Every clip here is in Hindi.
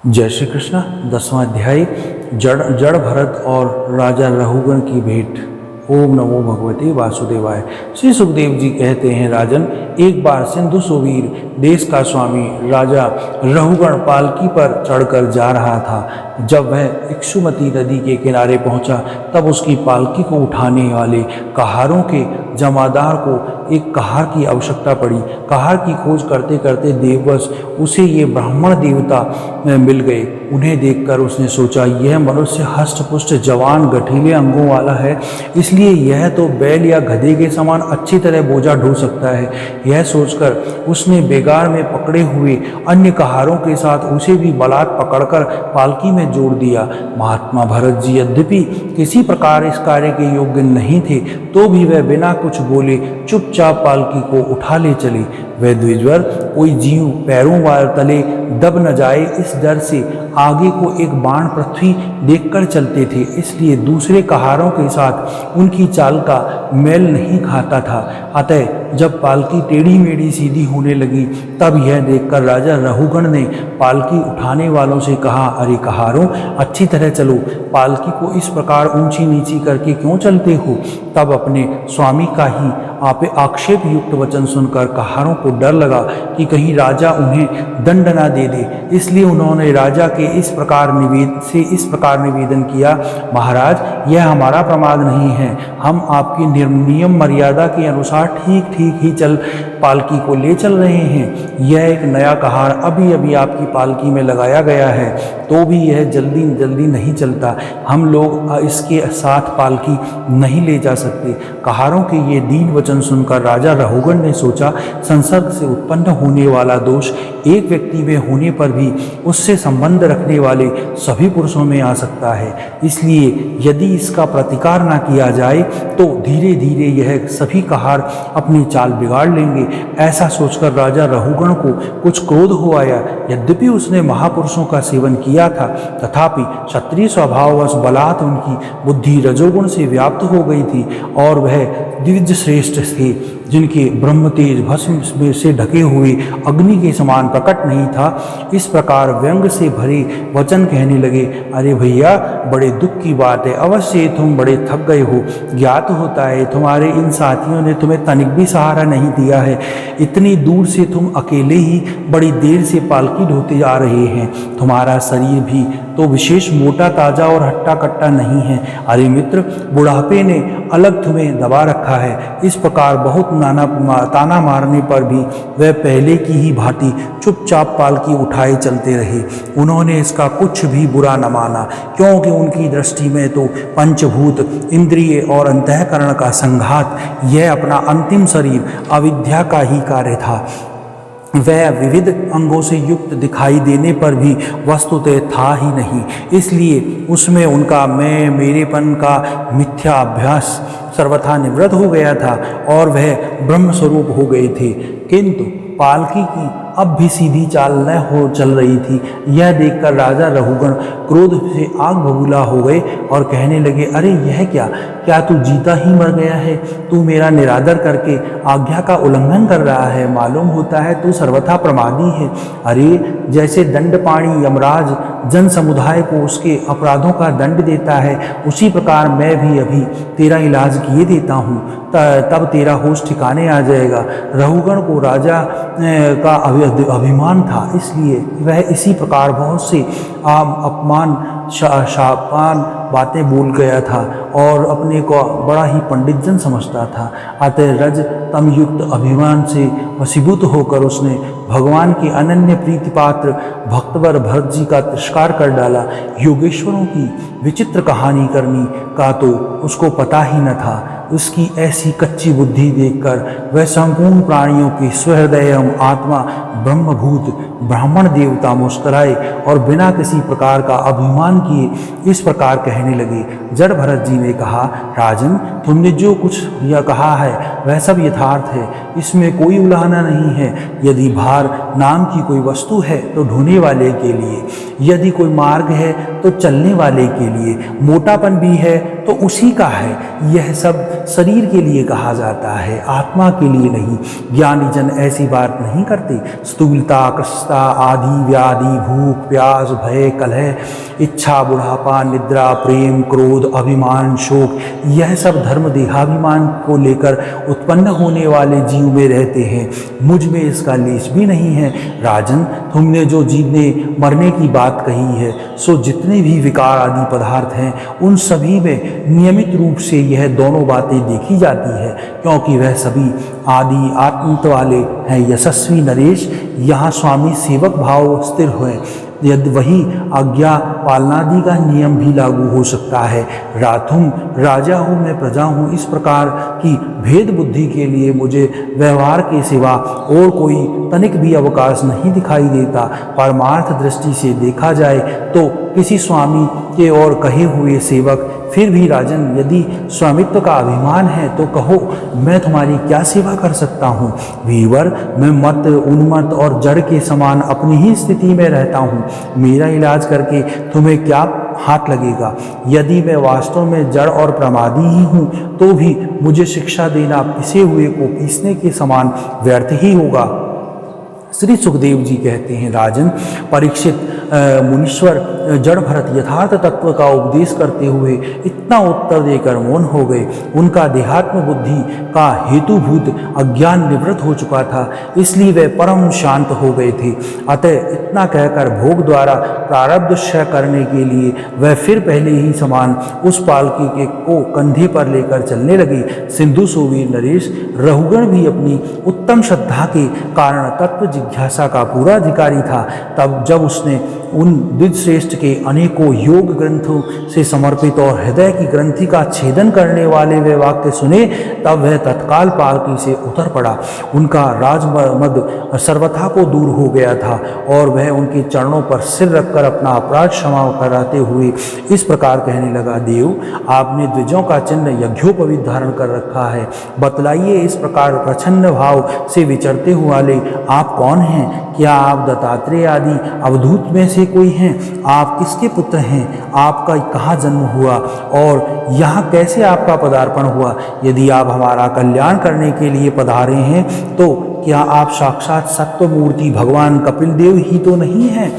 जय श्री कृष्ण। 10वां अध्याय जड़ भरत और राजा रहुगण की भेंट। ओम नमो भगवते वासुदेवाय। श्री सुखदेव जी कहते हैं, राजन, एक बार सिंधु सुवीर देश का स्वामी राजा रहुगण पालकी पर चढ़कर जा रहा था। जब वह इक्षुमती नदी के किनारे पहुंचा, तब उसकी पालकी को उठाने वाले कहारों के जमादार को एक कहार की आवश्यकता पड़ी। कहार की खोज करते करते देववश उसे ये ब्राह्मण देवता मिल गए। उन्हें देखकर उसने सोचा, यह मनुष्य हष्टपुष्ट जवान गठीले अंगों वाला है, इसलिए यह तो बैल या गधे के समान अच्छी तरह बोझा ढो सकता है। यह सोचकर उसने बेगार में पकड़े हुए अन्य कहारों के साथ उसे भी बलात् पकड़कर पालकी में जोड़ दिया। महात्मा भरत जी यद्यपि किसी प्रकार इस कार्य के योग्य नहीं थे, तो भी वह बिना कुछ बोले चुपचाप पालकी को उठा ले चले। वह द्विजवर कोई जीव पैरों वाले तले दब न जाए, इस डर से आगे को एक बाण पृथ्वी देखकर चलते थे, इसलिए दूसरे कहारों के साथ उनकी चाल का मेल नहीं खाता था। अतः जब पालकी टेढ़ी मेढ़ी सीधी होने लगी, तब यह देखकर राजा रहुगण ने पालकी उठाने वालों से कहा, अरे कहारों, अच्छी तरह चलो, पालकी को इस प्रकार ऊंची नीची करके क्यों चलते हो? तब अपने स्वामी का ही आक्षेप युक्त वचन सुनकर कहारों को डर लगा कि कहीं राजा उन्हें दंड ना दे दे, इसलिए उन्होंने राजा के इस प्रकार निवेदन किया, महाराज, यह हमारा प्रमाद नहीं है, हम आपकी नियम मर्यादा के अनुसार ठीक ही चल पालकी को ले चल रहे हैं। यह एक नया कहार अभी अभी आपकी पालकी में लगाया गया है, तो भी यह जल्दी नहीं चलता। हम लोग इसके साथ पालकी नहीं ले जा सकते। कहारों के ये दीन वचन सुनकर राजा रहुगण ने सोचा, संसर्ग से उत्पन्न होने वाला दोष एक व्यक्ति में होने पर भी उससे संबंध रखने वाले सभी पुरुषों में आ सकता है, इसलिए यदि इसका प्रतिकार ना किया जाए तो धीरे धीरे यह सभी कहार अपनी चाल बिगाड़ लेंगे। ऐसा सोचकर राजा रहुगण को कुछ क्रोध हो आया। यद्यपि उसने महापुरुषों का सेवन किया था, तथापि क्षत्रिय स्वभाववश बलात् उनकी बुद्धि रजोगुण से व्याप्त हो गई थी और वह द्विज श्रेष्ठ थे, जिनके ब्रह्म तेज भस्म से ढके हुए अग्नि के समान प्रकट नहीं था। इस प्रकार व्यंग से भरे वचन कहने लगे, अरे भैया, बड़े दुख की बात है, अवश्य तुम बड़े थक गए हो। ज्ञात होता है तुम्हारे इन साथियों ने तुम्हें तनिक भी सहारा नहीं दिया है। इतनी दूर से तुम अकेले ही बड़ी देर से पालकी ढोते जा रहे हैं। तुम्हारा शरीर भी तो विशेष मोटा ताजा और हट्टा कट्टा नहीं है। अरे मित्र, बुढ़ापे ने अलग तुम्हें दबा रखा है। इस प्रकार बहुत ताना मारने पर भी वह पहले की ही भांति चुपचाप पालकी उठाए चलते रहे। उन्होंने इसका कुछ भी बुरा न माना, क्योंकि उनकी दृष्टि में तो पंचभूत, इंद्रिय और अंतःकरण का संघात, यह अपना अंतिम शरीर अविद्या का ही कार्य था। वह विविध अंगों से युक्त दिखाई देने पर भी वस्तुतः था ही नहीं, इसलिए उसमें उनका मैं मेरेपन का मिथ्या अभ्यास सर्वथा निवृत्त हो गया था और वह ब्रह्म स्वरूप हो गए थे। किंतु पालकी की अब भी सीधी चाल न हो चल रही थी। यह देखकर राजा रहुगण क्रोध से आग बबूला हो गए और कहने लगे, अरे यह क्या तू जीता ही मर गया है? तू मेरा निरादर करके आज्ञा का उल्लंघन कर रहा है। मालूम होता है तू सर्वथा प्रमादी है। अरे जैसे दंडपाणी यमराज जन समुदाय को उसके अपराधों का दंड देता है, उसी प्रकार मैं भी अभी तेरा इलाज किए देता हूँ, तब तेरा होश ठिकाने आ जाएगा। रहुगण को राजा का अभिमान था, इसलिए वह इसी प्रकार बहुत से अपमान शापान बातें बोल गया था और अपने को बड़ा ही पंडित जन समझता था। अतः रज तम युक्त अभिमान से वशीभूत होकर उसने भगवान के अनन्य प्रीति पात्र भक्तवर भरत जी का तिरस्कार कर डाला। योगेश्वरों की विचित्र कहानी करनी का तो उसको पता ही न था। उसकी ऐसी कच्ची बुद्धि देखकर वह संपूर्ण प्राणियों की स्वहृदय आत्मा ब्रह्मभूत ब्राह्मण देवता मुस्कुराए और बिना किसी प्रकार का अभिमान किए इस प्रकार कहने लगे। जड़ भरत जी ने कहा, राजन, तुमने जो कुछ यह कहा है वह सब यथार्थ है, इसमें कोई उलाहना नहीं है। यदि भार नाम की कोई वस्तु है तो ढोने वाले के लिए, यदि कोई मार्ग है तो चलने वाले के लिए, मोटापन भी है तो उसी का है। यह सब शरीर के लिए कहा जाता है, आत्मा के लिए नहीं। ज्ञानी जन ऐसी बात नहीं करते। स्थूलता, कृष्णता आदि व्याधि, भूख प्यास, भय, कलह, इच्छा, बुढ़ापा, निद्रा, प्रेम, क्रोध, अभिमान, शोक, यह सब धर्म देहाभिमान को लेकर उत्पन्न होने वाले जीव में रहते हैं। मुझ में इसका लेश भी नहीं है। राजन, तुमने जो जीने मरने की बात कही है, सो जितने भी विकार आदि पदार्थ हैं उन सभी में नियमित रूप से यह दोनों बातें देखी जाती है, क्योंकि वह सभी आदि आत्मत वाले हैं। यशस्वी नरेश, यहाँ स्वामी सेवक भाव स्थिर हुए, यदि वही आज्ञा पालनादि का नियम भी लागू हो सकता है। तुम राजा हो, मैं प्रजा हूँ, इस प्रकार की भेद बुद्धि के लिए मुझे व्यवहार के सिवा और कोई तनिक भी अवकाश नहीं दिखाई देता। परमार्थ दृष्टि से देखा जाए तो किसी स्वामी के और कहे हुए सेवक, फिर भी राजन यदि स्वामित्व का अभिमान है तो कहो, मैं तुम्हारी क्या सेवा कर सकता हूँ। वीरवर, मैं मत, उन्मत्त और जड़ के समान अपनी ही स्थिति में रहता हूँ। मेरा इलाज करके तुम्हें क्या हाथ लगेगा। यदि मैं वास्तव में जड़ और प्रमादी ही हूँ तो भी मुझे शिक्षा देना पिसे हुए को पीसने के समान व्यर्थ ही होगा। श्री सुखदेव जी कहते हैं, राजन परीक्षित मुनीश्वर जड़ भरत यथार्थ तत्व का उपदेश करते हुए इतना उत्तर देकर मौन हो गए। उनका देहात्म बुद्धि का हेतुभूत अज्ञान निवृत्त हो चुका था, इसलिए वे परम शांत हो गए थे। अतः इतना कहकर भोग द्वारा प्रारब्ध क्षय करने के लिए वह फिर पहले ही समान उस पालकी के को कंधे पर लेकर चलने लगे। सिंधु सोवीर नरेश, रहुगण भी अपनी उत्तम श्रद्धा के कारण तत्व जिज्ञासा का पूरा अधिकारी था। तब जब उसने उन द्विजश्रेष्ठ के अनेकों योग ग्रंथों से समर्पित और हृदय की ग्रंथि का छेदन करने वाले वे वाक्य सुने, तब वह तत्काल पालकी से उतर पड़ा। उनका राजमद सर्वथा को दूर हो गया था और वह उनके चरणों पर सिर रखकर अपना अपराध क्षमा कराते हुए इस प्रकार कहने लगा, देव, आपने द्विजों का चिन्ह यज्ञोपवीत धारण कर रखा है। बतलाइए, इस प्रकार प्रच्छन्न भाव से विचरते हुए आप कौन हैं? क्या आप दत्तात्रेय आदि अवधूत में से कोई हैं? आप किसके पुत्र हैं? आपका कहाँ जन्म हुआ और यहाँ कैसे आपका पदार्पण हुआ? यदि आप हमारा कल्याण करने के लिए पधारे हैं तो क्या आप साक्षात सत्वमूर्ति भगवान कपिल देव ही तो नहीं हैं?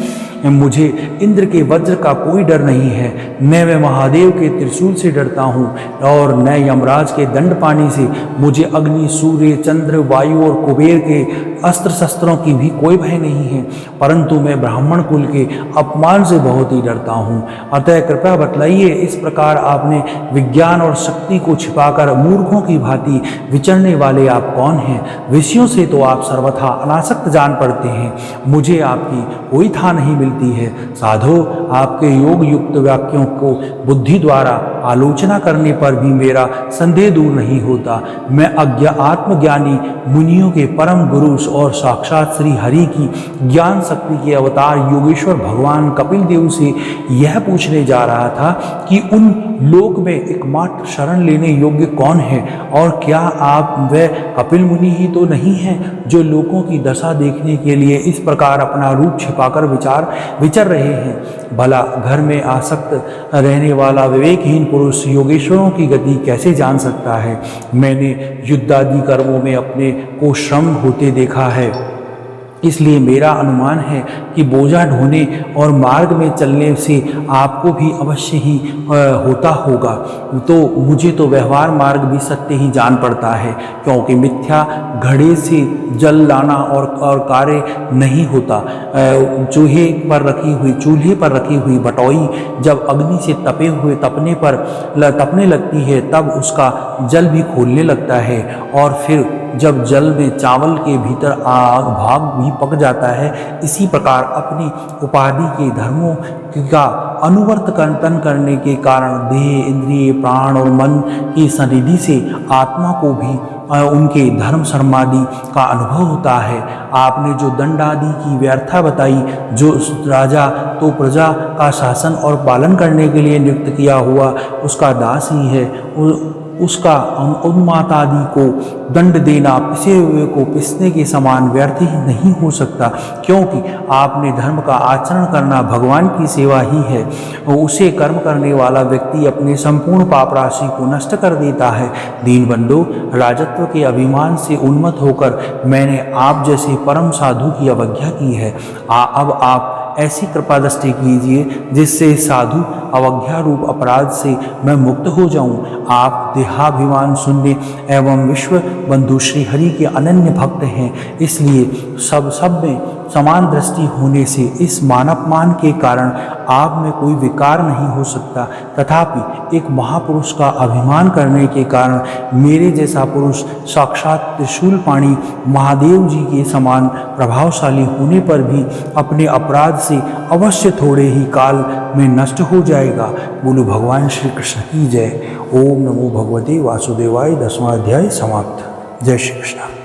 मुझे इंद्र के वज्र का कोई डर नहीं है, न मैं महादेव के त्रिशूल से डरता हूँ और न यमराज के दंड पानी से। मुझे अग्नि, सूर्य, चंद्र, वायु और कुबेर के अस्त्र शस्त्रों की भी कोई भय नहीं है, परंतु मैं ब्राह्मण कुल के अपमान से बहुत ही डरता हूँ। अतः कृपया बतलाइए, इस प्रकार आपने विज्ञान और शक्ति को छिपाकर मूर्खों की भांति विचरने वाले आप कौन हैं? विषयों से तो आप सर्वथा अनासक्त जान पड़ते हैं, मुझे आपकी कोई था नहीं मिलती है। साधो, आपके योग युक्त वाक्यों को बुद्धि द्वारा आलोचना करने पर भी मेरा संदेह दूर नहीं होता। मैं आत्मज्ञानी मुनियों के परम गुरु और साक्षात श्री हरि की ज्ञान शक्ति के अवतार योगेश्वर भगवान कपिल देव से यह पूछने जा रहा था कि उन लोक में एकमात्र शरण लेने योग्य कौन है, और क्या आप वह कपिल मुनि ही तो नहीं हैं जो लोगों की दशा देखने के लिए इस प्रकार अपना रूप छिपाकर विचर रहे हैं। भला घर में आसक्त रहने वाला विवेकहीन पुरुष योगेश्वरों की गति कैसे जान सकता है? मैंने युद्धादि कर्मों में अपने को श्रम होते देखा है, इसलिए मेरा अनुमान है कि बोझा ढोने और मार्ग में चलने से आपको भी अवश्य ही होता होगा। तो मुझे तो व्यवहार मार्ग भी सत्य ही जान पड़ता है, क्योंकि मिथ्या घड़े से जल लाना और कार्य नहीं होता। चूल्हे पर रखी हुई बटोई जब अग्नि से तपने लगती है तब उसका जल भी खोलने लगता है, और फिर जब जल में चावल के भीतर आग भाग भी पक जाता है। इसी प्रकार अपनी उपाधि के धर्मों का अनुवर्तन करने के कारण देह, इंद्रिय, प्राण और मन की सनिधि से आत्मा को भी उनके धर्म समाधि का अनुभव होता है। आपने जो दंड आदि की व्यर्था बताई, जो राजा तो प्रजा का शासन और पालन करने के लिए नियुक्त किया हुआ उसका दास ही है, उसका उन्माद आदि को दंड देना पिसे हुए को पिसने के समान व्यर्थ ही नहीं हो सकता, क्योंकि आपने धर्म का आचरण करना भगवान की सेवा ही है। उसे कर्म करने वाला व्यक्ति अपने संपूर्ण पाप राशि को नष्ट कर देता है। दीनबंधो, राजत्व के अभिमान से उन्मत्त होकर मैंने आप जैसे परम साधु की अवज्ञा की है। अब आप ऐसी कृपा दृष्टि कीजिए जिससे साधु अवज्ञा रूप अपराध से मैं मुक्त हो जाऊं। आप देहाभिमान शून्य एवं विश्व बंधु श्री हरि के अनन्य भक्त हैं, इसलिए सब में समान दृष्टि होने से इस मानवमान के कारण आप में कोई विकार नहीं हो सकता। तथापि एक महापुरुष का अभिमान करने के कारण मेरे जैसा पुरुष साक्षात त्रिशूलपाणी महादेव जी के समान प्रभावशाली होने पर भी अपने अपराध से अवश्य थोड़े ही काल में नष्ट हो जाएगा। बोलो भगवान श्री कृष्ण की जय। ओम नमो भगवते वासुदेवाय। 10वां अध्याय समाप्त। जय श्री कृष्ण।